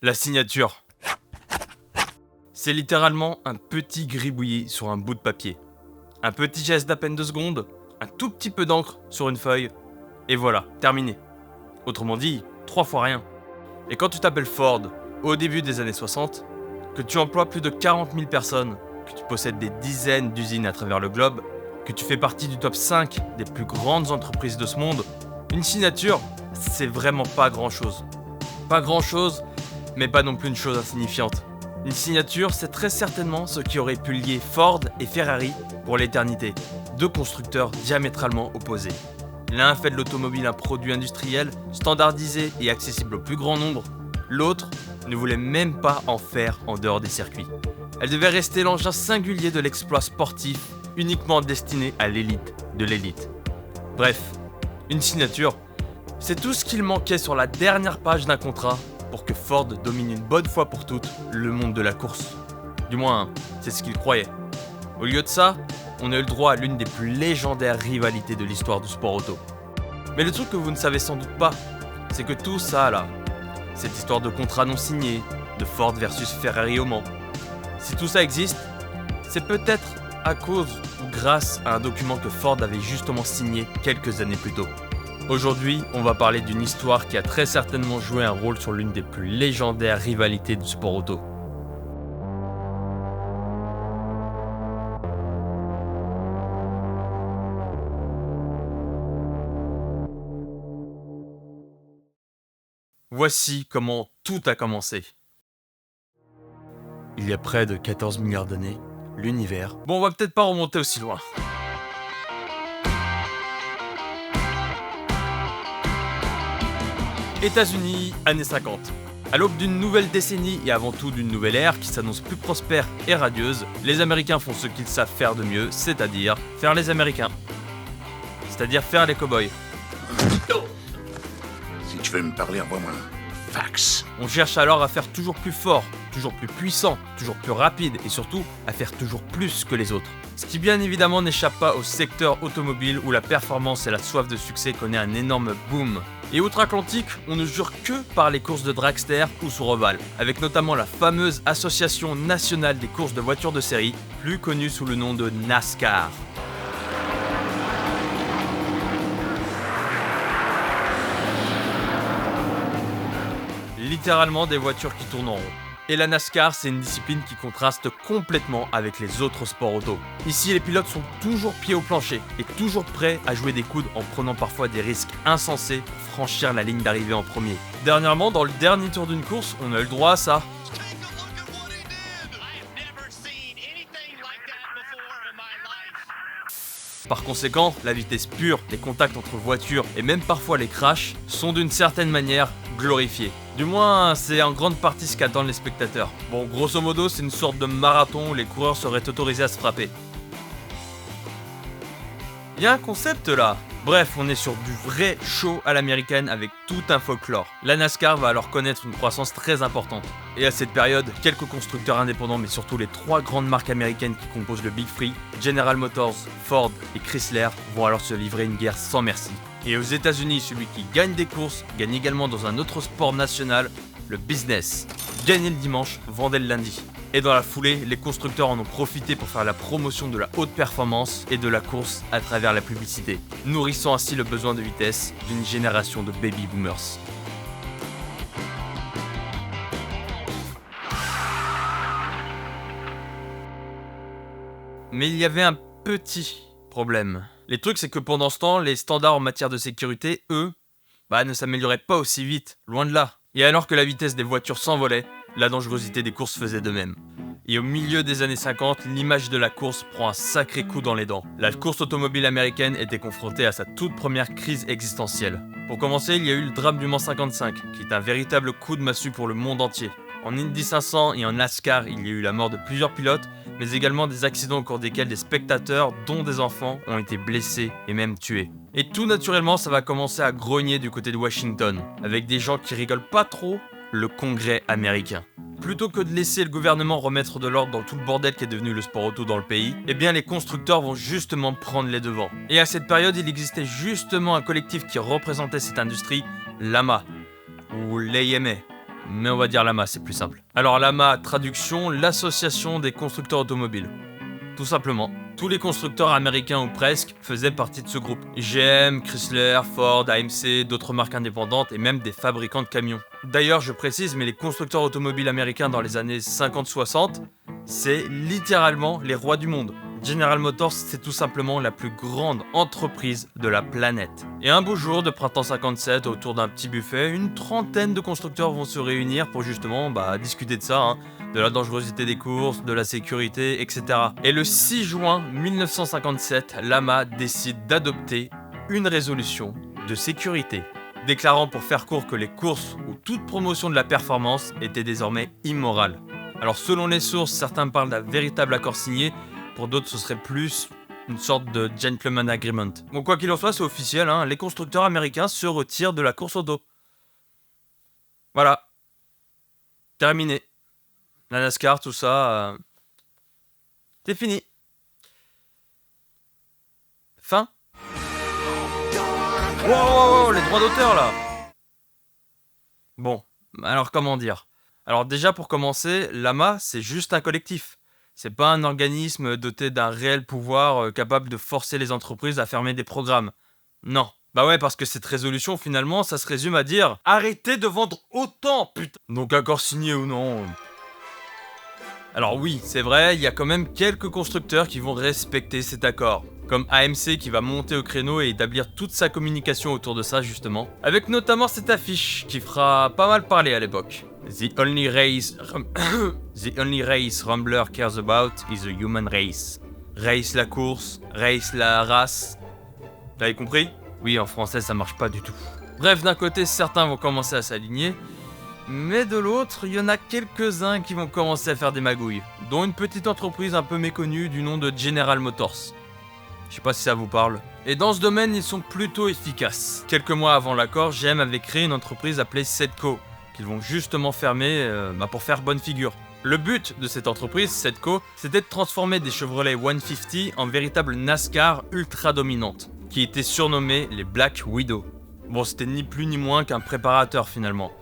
La signature. C'est littéralement un petit gribouillis sur un bout de papier. Un petit geste d'à peine 2 secondes, un tout petit peu d'encre sur une feuille, et voilà, terminé. Autrement dit, 3 fois rien. Et quand tu t'appelles Ford, au début des années 60, que tu emploies plus de 40 000 personnes, que tu possèdes des dizaines d'usines à travers le globe, que tu fais partie du top 5 des plus grandes entreprises de ce monde, une signature, c'est vraiment pas grand-chose. Pas grand-chose, mais pas non plus une chose insignifiante. Une signature, c'est très certainement ce qui aurait pu lier Ford et Ferrari pour l'éternité. Deux constructeurs diamétralement opposés. L'un fait de l'automobile un produit industriel, standardisé et accessible au plus grand nombre. L'autre ne voulait même pas en faire en dehors des circuits. Elle devait rester l'engin singulier de l'exploit sportif, uniquement destiné à l'élite de l'élite. Bref, une signature, c'est tout ce qu'il manquait sur la dernière page d'un contrat pour que Ford domine une bonne fois pour toutes le monde de la course. Du moins, c'est ce qu'il croyait. Au lieu de ça, on a eu le droit à l'une des plus légendaires rivalités de l'histoire du sport auto. Mais le truc que vous ne savez sans doute pas, c'est que tout ça là, cette histoire de contrat non signé, de Ford versus Ferrari au Mans, si tout ça existe, c'est peut-être à cause ou grâce à un document que Ford avait justement signé quelques années plus tôt. Aujourd'hui, on va parler d'une histoire qui a très certainement joué un rôle sur l'une des plus légendaires rivalités du sport auto. Voici comment tout a commencé. Il y a près de 14 milliards d'années, l'univers... Bon, on va peut-être pas remonter aussi loin. États-Unis, années 50. À l'aube d'une nouvelle décennie et avant tout d'une nouvelle ère qui s'annonce plus prospère et radieuse, les Américains font ce qu'ils savent faire de mieux, c'est-à-dire faire les Américains. C'est-à-dire faire les cow-boys. Si tu veux me parler, envoie-moi un fax. On cherche alors à faire toujours plus fort, toujours plus puissant, toujours plus rapide et surtout à faire toujours plus que les autres. Ce qui bien évidemment n'échappe pas au secteur automobile où la performance et la soif de succès connaît un énorme boom. Et outre-Atlantique, on ne jure que par les courses de dragster ou sur ovale, avec notamment la fameuse Association nationale des courses de voitures de série, plus connue sous le nom de NASCAR. Littéralement des voitures qui tournent en rond. Et la NASCAR, c'est une discipline qui contraste complètement avec les autres sports auto. Ici, les pilotes sont toujours pieds au plancher et toujours prêts à jouer des coudes en prenant parfois des risques insensés pour franchir la ligne d'arrivée en premier. Dernièrement, dans le dernier tour d'une course, on a eu le droit à ça. Par conséquent, la vitesse pure, les contacts entre voitures et même parfois les crashs sont d'une certaine manière glorifiés. Du moins, c'est en grande partie ce qu'attendent les spectateurs. Bon, grosso modo, c'est une sorte de marathon où les coureurs seraient autorisés à se frapper. Il y a un concept là. Bref, on est sur du vrai show à l'américaine avec tout un folklore. La NASCAR va alors connaître une croissance très importante. Et à cette période, quelques constructeurs indépendants, mais surtout les 3 grandes marques américaines qui composent le Big Three, General Motors, Ford et Chrysler, vont alors se livrer une guerre sans merci. Et aux États-Unis, celui qui gagne des courses gagne également dans un autre sport national, le business. Gagner le dimanche, vendait le lundi. Et dans la foulée, les constructeurs en ont profité pour faire la promotion de la haute performance et de la course à travers la publicité, nourrissant ainsi le besoin de vitesse d'une génération de baby boomers. Mais il y avait un petit problème. Les trucs, c'est que pendant ce temps, les standards en matière de sécurité, eux, ne s'amélioraient pas aussi vite, loin de là. Et alors que la vitesse des voitures s'envolait, la dangerosité des courses faisait de même. Et au milieu des années 50, l'image de la course prend un sacré coup dans les dents. La course automobile américaine était confrontée à sa toute première crise existentielle. Pour commencer, il y a eu le drame du Mans 55, qui est un véritable coup de massue pour le monde entier. En Indy 500 et en NASCAR, il y a eu la mort de plusieurs pilotes, mais également des accidents au cours desquels des spectateurs, dont des enfants, ont été blessés et même tués. Et tout naturellement, ça va commencer à grogner du côté de Washington, avec des gens qui rigolent pas trop, le Congrès américain. Plutôt que de laisser le gouvernement remettre de l'ordre dans tout le bordel qui est devenu le sport auto dans le pays, eh bien les constructeurs vont justement prendre les devants. Et à cette période, il existait justement un collectif qui représentait cette industrie, l'AMA, ou l'AMA, mais on va dire l'AMA, c'est plus simple. Alors l'AMA, traduction, l'association des constructeurs automobiles. Tout simplement. Tous les constructeurs américains ou presque faisaient partie de ce groupe. GM, Chrysler, Ford, AMC, d'autres marques indépendantes et même des fabricants de camions. D'ailleurs, je précise, mais les constructeurs automobiles américains dans les années 50-60, c'est littéralement les rois du monde. General Motors, c'est tout simplement la plus grande entreprise de la planète. Et un beau jour de printemps 57, autour d'un petit buffet, une trentaine de constructeurs vont se réunir pour justement discuter de ça, de la dangerosité des courses, de la sécurité, etc. Et le 6 juin 1957, l'AMA décide d'adopter une résolution de sécurité, déclarant pour faire court que les courses ou toute promotion de la performance était désormais immorale. Alors selon les sources, certains parlent d'un véritable accord signé, pour d'autres ce serait plus une sorte de gentleman agreement. Bon, quoi qu'il en soit, c'est officiel, les constructeurs américains se retirent de la course auto. Voilà. Terminé. La NASCAR, tout ça, c'est fini. Fin. Wow, les droits d'auteur là. Bon, alors comment dire ? Alors déjà pour commencer, l'AMA c'est juste un collectif. C'est pas un organisme doté d'un réel pouvoir capable de forcer les entreprises à fermer des programmes. Non. Bah ouais, parce que cette résolution finalement ça se résume à dire arrêtez de vendre autant, putain. Donc accord signé ou non. Alors oui, c'est vrai, il y a quand même quelques constructeurs qui vont respecter cet accord. Comme AMC qui va monter au créneau et établir toute sa communication autour de ça justement. Avec notamment cette affiche qui fera pas mal parler à l'époque. The only race Rambler cares about is the human race. Race la course, race la race. T'avais compris ? Oui, en français ça marche pas du tout. Bref, d'un côté certains vont commencer à s'aligner, mais de l'autre, il y en a quelques-uns qui vont commencer à faire des magouilles, dont une petite entreprise un peu méconnue du nom de General Motors. Je sais pas si ça vous parle. Et dans ce domaine, ils sont plutôt efficaces. Quelques mois avant l'accord, GM avait créé une entreprise appelée Sedco, qu'ils vont justement fermer pour faire bonne figure. Le but de cette entreprise, Sedco, c'était de transformer des Chevrolet 150 en véritables NASCAR ultra dominantes, qui étaient surnommées les Black Widow. Bon, c'était ni plus ni moins qu'un préparateur finalement.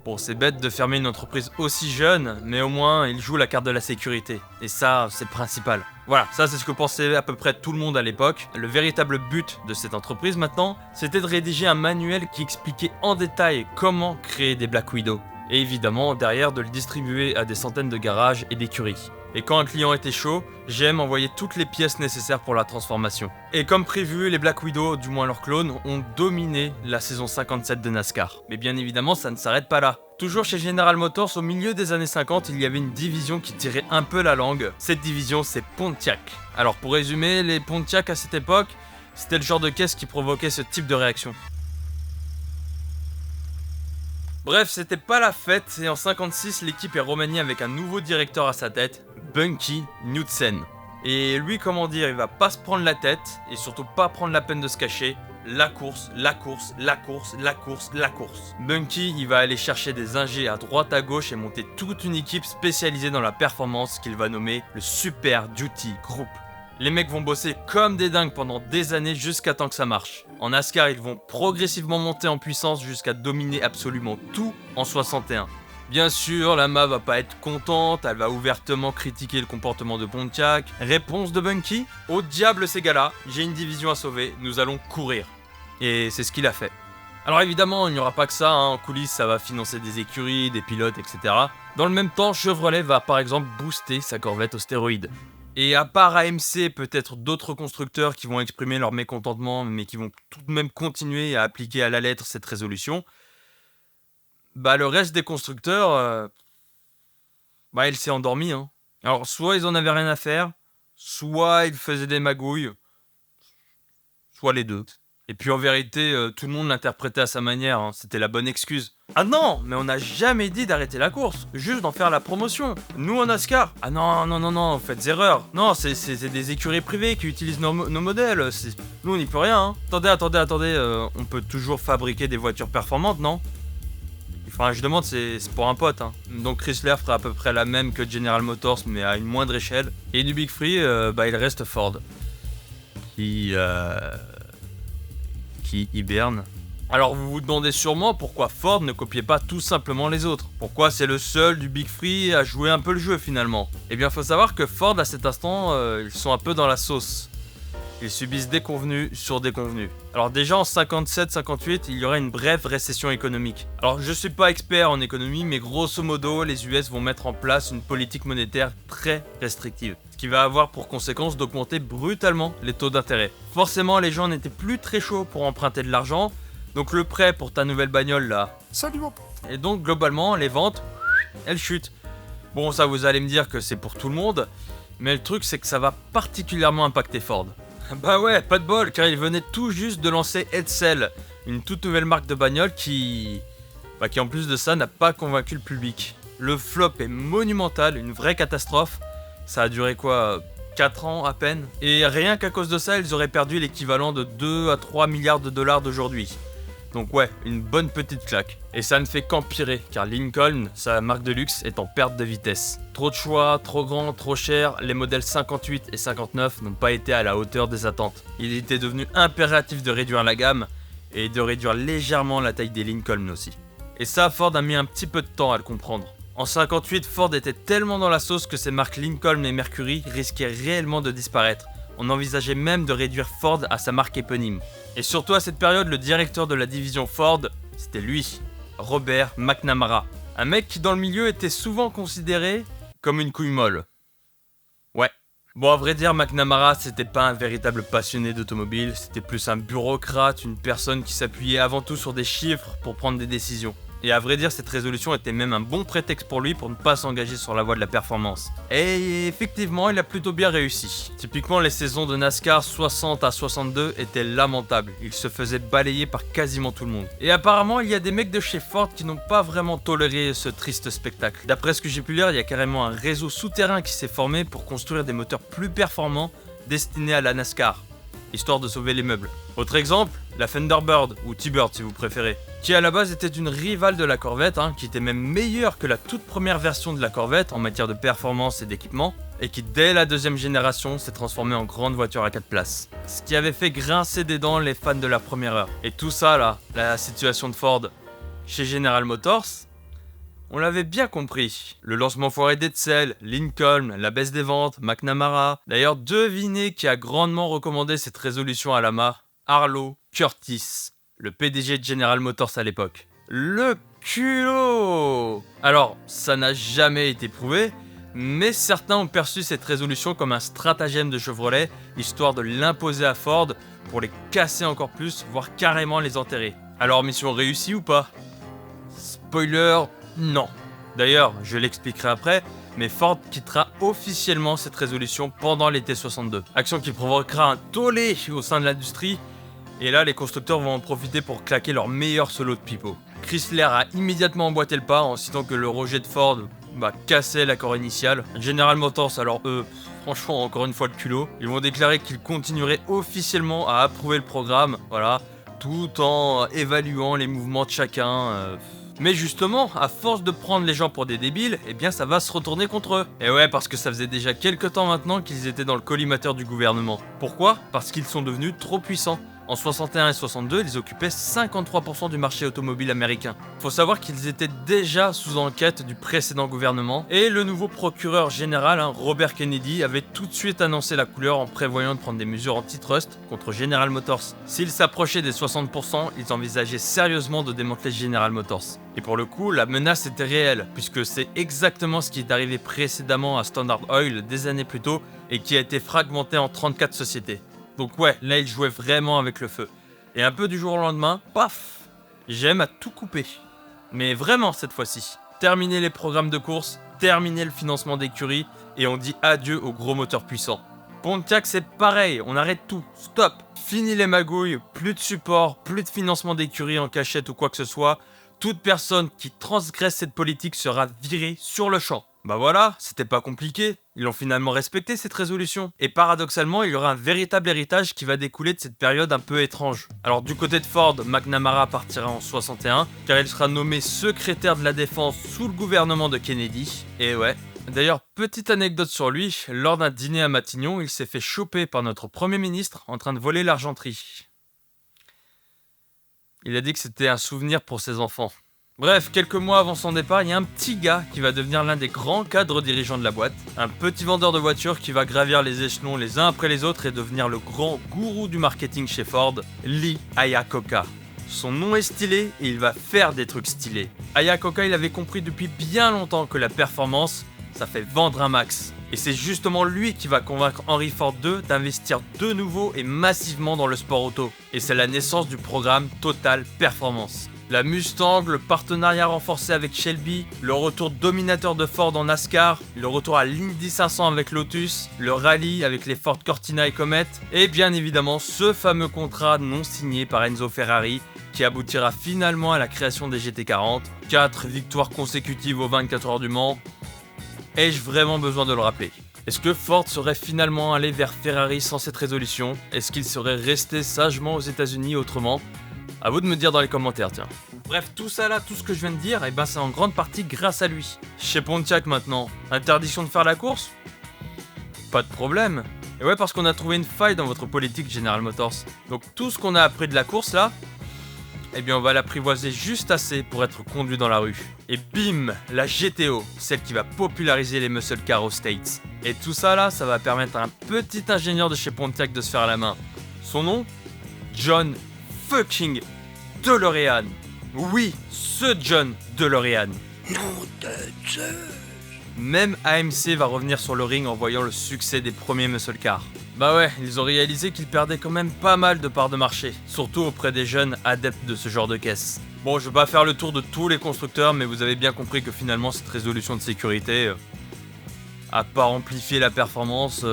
Bon, c'est bête de fermer une entreprise aussi jeune, mais au moins, il joue la carte de la sécurité. Et ça, c'est le principal. Voilà, ça c'est ce que pensait à peu près tout le monde à l'époque. Le véritable but de cette entreprise maintenant, c'était de rédiger un manuel qui expliquait en détail comment créer des Black Widow. Et évidemment, derrière, de le distribuer à des centaines de garages et d'écuries. Et quand un client était chaud, GM envoyait toutes les pièces nécessaires pour la transformation. Et comme prévu, les Black Widow, du moins leurs clones, ont dominé la saison 57 de NASCAR. Mais bien évidemment, ça ne s'arrête pas là. Toujours chez General Motors, au milieu des années 50, il y avait une division qui tirait un peu la langue. Cette division, c'est Pontiac. Alors pour résumer, les Pontiac à cette époque, c'était le genre de caisse qui provoquait ce type de réaction. Bref, c'était pas la fête et en 56, l'équipe est remaniée avec un nouveau directeur à sa tête, Bunky Knudsen. Et lui, comment dire, il va pas se prendre la tête et surtout pas prendre la peine de se cacher. La course. Bunky, il va aller chercher des ingés à droite à gauche et monter toute une équipe spécialisée dans la performance qu'il va nommer le Super Duty Group. Les mecs vont bosser comme des dingues pendant des années jusqu'à temps que ça marche. En NASCAR, ils vont progressivement monter en puissance jusqu'à dominer absolument tout en 61. Bien sûr, l'AMA va pas être contente, elle va ouvertement critiquer le comportement de Pontiac. Réponse de Bunky : au diable ces gars-là, j'ai une division à sauver, nous allons courir. Et c'est ce qu'il a fait. Alors évidemment, il n'y aura pas que ça, en coulisses ça va financer des écuries, des pilotes, etc. Dans le même temps, Chevrolet va par exemple booster sa Corvette aux stéroïdes. Et à part AMC, peut-être d'autres constructeurs qui vont exprimer leur mécontentement, mais qui vont tout de même continuer à appliquer à la lettre cette résolution, le reste des constructeurs, il s'est endormi. Alors soit ils en avaient rien à faire, soit ils faisaient des magouilles, soit les deux. Et puis en vérité, tout le monde l'interprétait à sa manière, c'était la bonne excuse. Ah non, mais on n'a jamais dit d'arrêter la course, juste d'en faire la promotion. Nous en NASCAR, ah non, faites erreur. Non, c'est des écuries privées qui utilisent nos modèles, nous on n'y peut rien. Attendez, on peut toujours fabriquer des voitures performantes, non ? Enfin, je demande, c'est pour un pote. Donc Chrysler fera à peu près la même que General Motors, mais à une moindre échelle. Et du Big Free, il reste Ford. Qui hiberne. Alors vous vous demandez sûrement pourquoi Ford ne copiait pas tout simplement les autres. Pourquoi c'est le seul du Big Three à jouer un peu le jeu finalement. Eh bien faut savoir que Ford à cet instant, ils sont un peu dans la sauce. Ils subissent déconvenus sur déconvenus. Alors déjà en 57-58, il y aurait une brève récession économique. Alors je suis pas expert en économie, mais grosso modo, les US vont mettre en place une politique monétaire très restrictive. Ce qui va avoir pour conséquence d'augmenter brutalement les taux d'intérêt. Forcément, les gens n'étaient plus très chauds pour emprunter de l'argent, donc le prêt pour ta nouvelle bagnole là. Salut mon... Et donc globalement, les ventes, elles chutent. Bon, ça vous allez me dire que c'est pour tout le monde, mais le truc c'est que ça va particulièrement impacter Ford. Bah ouais, pas de bol, car il venait tout juste de lancer Edsel, une toute nouvelle marque de bagnole qui en plus de ça n'a pas convaincu le public. Le flop est monumental, une vraie catastrophe. Ça a duré quoi, 4 ans à peine. Et rien qu'à cause de ça, ils auraient perdu l'équivalent de 2 à 3 milliards de dollars d'aujourd'hui. Donc ouais, une bonne petite claque. Et ça ne fait qu'empirer, car Lincoln, sa marque de luxe, est en perte de vitesse. Trop de choix, trop grand, trop cher, les modèles 58 et 59 n'ont pas été à la hauteur des attentes. Il était devenu impératif de réduire la gamme, et de réduire légèrement la taille des Lincoln aussi. Et ça, Ford a mis un petit peu de temps à le comprendre. En 58, Ford était tellement dans la sauce que ses marques Lincoln et Mercury risquaient réellement de disparaître. On envisageait même de réduire Ford à sa marque éponyme. Et surtout à cette période, le directeur de la division Ford, c'était lui, Robert McNamara. Un mec qui dans le milieu était souvent considéré comme une couille molle. Ouais. Bon, à vrai dire, McNamara, c'était pas un véritable passionné d'automobile, c'était plus un bureaucrate, une personne qui s'appuyait avant tout sur des chiffres pour prendre des décisions. Et à vrai dire, cette résolution était même un bon prétexte pour lui pour ne pas s'engager sur la voie de la performance. Et effectivement, il a plutôt bien réussi. Typiquement, les saisons de NASCAR 60 à 62 étaient lamentables. Il se faisait balayer par quasiment tout le monde. Et apparemment, il y a des mecs de chez Ford qui n'ont pas vraiment toléré ce triste spectacle. D'après ce que j'ai pu lire, il y a carrément un réseau souterrain qui s'est formé pour construire des moteurs plus performants destinés à la NASCAR, histoire de sauver les meubles. Autre exemple, la Thunderbird, ou T-Bird si vous préférez, qui à la base était une rivale de la Corvette, qui était même meilleure que la toute première version de la Corvette en matière de performance et d'équipement, et qui dès la deuxième génération s'est transformée en grande voiture à 4 places. Ce qui avait fait grincer des dents les fans de la première heure. Et tout ça là, la situation de Ford chez General Motors, on l'avait bien compris. Le lancement foiré d'Edsel, Lincoln, la baisse des ventes, McNamara. D'ailleurs, devinez qui a grandement recommandé cette résolution à Lama? Arlo Curtis, le PDG de General Motors à l'époque. Le culot! Alors, ça n'a jamais été prouvé, mais certains ont perçu cette résolution comme un stratagème de Chevrolet, histoire de l'imposer à Ford pour les casser encore plus, voire carrément les enterrer. Alors, mission réussie ou pas? Spoiler, non. D'ailleurs, je l'expliquerai après, mais Ford quittera officiellement cette résolution pendant l'été 62. Action qui provoquera un tollé au sein de l'industrie, et là les constructeurs vont en profiter pour claquer leur meilleur solo de pipeau. Chrysler a immédiatement emboîté le pas en citant que le rejet de Ford cassait l'accord initial. General Motors, alors eux, franchement encore une fois le culot, ils vont déclarer qu'ils continueraient officiellement à approuver le programme, voilà, tout en évaluant les mouvements de chacun. Mais justement, à force de prendre les gens pour des débiles, eh bien ça va se retourner contre eux. Et ouais, parce que ça faisait déjà quelques temps maintenant qu'ils étaient dans le collimateur du gouvernement. Pourquoi? Parce qu'ils sont devenus trop puissants. En 61 et 62, ils occupaient 53% du marché automobile américain. Faut savoir qu'ils étaient déjà sous enquête du précédent gouvernement, et le nouveau procureur général, Robert Kennedy, avait tout de suite annoncé la couleur en prévoyant de prendre des mesures antitrust contre General Motors. S'ils s'approchaient des 60%, ils envisageaient sérieusement de démanteler General Motors. Et pour le coup, la menace était réelle, puisque c'est exactement ce qui est arrivé précédemment à Standard Oil des années plus tôt, et qui a été fragmenté en 34 sociétés. Donc ouais, là il jouait vraiment avec le feu. Et un peu du jour au lendemain, paf, GM a tout coupé. Mais vraiment cette fois-ci. Terminer les programmes de course, terminer le financement d'écurie, et on dit adieu aux gros moteurs puissants. Pontiac c'est pareil, on arrête tout, stop. Fini les magouilles, plus de support, plus de financement d'écurie en cachette ou quoi que ce soit. Toute personne qui transgresse cette politique sera virée sur le champ. Bah voilà, c'était pas compliqué, ils ont finalement respecté cette résolution. Et paradoxalement, il y aura un véritable héritage qui va découler de cette période un peu étrange. Alors du côté de Ford, McNamara partira en 61, car il sera nommé secrétaire de la défense sous le gouvernement de Kennedy. Et ouais. D'ailleurs, petite anecdote sur lui, lors d'un dîner à Matignon, il s'est fait choper par notre Premier ministre en train de voler l'argenterie. Il a dit que c'était un souvenir pour ses enfants. Bref, quelques mois avant son départ, il y a un petit gars qui va devenir l'un des grands cadres dirigeants de la boîte. Un petit vendeur de voitures qui va gravir les échelons les uns après les autres et devenir le grand gourou du marketing chez Ford, Lee Iacocca. Son nom est stylé et il va faire des trucs stylés. Iacocca, il avait compris depuis bien longtemps que la performance, ça fait vendre un max. Et c'est justement lui qui va convaincre Henry Ford II d'investir de nouveau et massivement dans le sport auto. Et c'est la naissance du programme Total Performance. La Mustang, le partenariat renforcé avec Shelby, le retour dominateur de Ford en NASCAR, le retour à l'Indy 500 avec Lotus, le rallye avec les Ford Cortina et Comet, et bien évidemment ce fameux contrat non signé par Enzo Ferrari qui aboutira finalement à la création des GT40, 4 victoires consécutives aux 24 heures du Mans. Ai-je vraiment besoin de le rappeler ? Est-ce que Ford serait finalement allé vers Ferrari sans cette résolution ? Est-ce qu'il serait resté sagement aux États-Unis autrement ? À vous de me dire dans les commentaires, tiens. Bref, tout ça là, tout ce que je viens de dire, c'est en grande partie grâce à lui. Chez Pontiac maintenant, interdiction de faire la course ? Pas de problème. Et ouais, parce qu'on a trouvé une faille dans votre politique General Motors. Donc tout ce qu'on a appris de la course là, on va l'apprivoiser juste assez pour être conduit dans la rue. Et bim, la GTO, celle qui va populariser les muscle cars aux States. Et tout ça là, ça va permettre à un petit ingénieur de chez Pontiac de se faire la main. Son nom ? John fucking DeLorean. Oui, ce John DeLorean. Nom de Dieu. Même AMC va revenir sur le ring en voyant le succès des premiers muscle cars. Bah ouais, ils ont réalisé qu'ils perdaient quand même pas mal de parts de marché, surtout auprès des jeunes adeptes de ce genre de caisse. Bon, je vais pas faire le tour de tous les constructeurs, mais vous avez bien compris que finalement cette résolution de sécurité, à part amplifier la performance,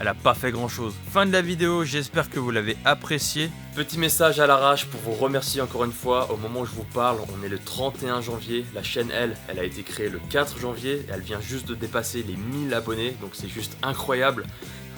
elle a pas fait grand chose. Fin de la vidéo, j'espère que vous l'avez apprécié. Petit message à l'arrache pour vous remercier encore une fois. Au moment où je vous parle, on est le 31 janvier. La chaîne, elle a été créée le 4 janvier. Et elle vient juste de dépasser les 1000 abonnés, donc c'est juste incroyable.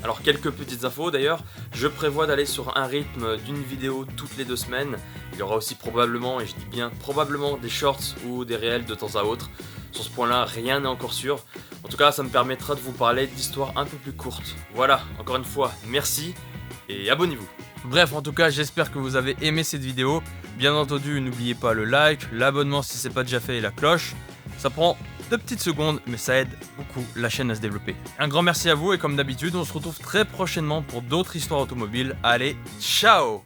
Alors quelques petites infos d'ailleurs, je prévois d'aller sur un rythme d'une vidéo toutes les 2 semaines. Il y aura aussi probablement, et je dis bien probablement, des shorts ou des réels de temps à autre. Sur ce point-là, rien n'est encore sûr. En tout cas, ça me permettra de vous parler d'histoires un peu plus courtes. Voilà, encore une fois, merci et abonnez-vous. Bref, en tout cas, j'espère que vous avez aimé cette vidéo. Bien entendu, n'oubliez pas le like, l'abonnement si c'est pas déjà fait et la cloche. Ça prend 2 petites secondes, mais ça aide beaucoup la chaîne à se développer. Un grand merci à vous et comme d'habitude, on se retrouve très prochainement pour d'autres histoires automobiles. Allez, ciao!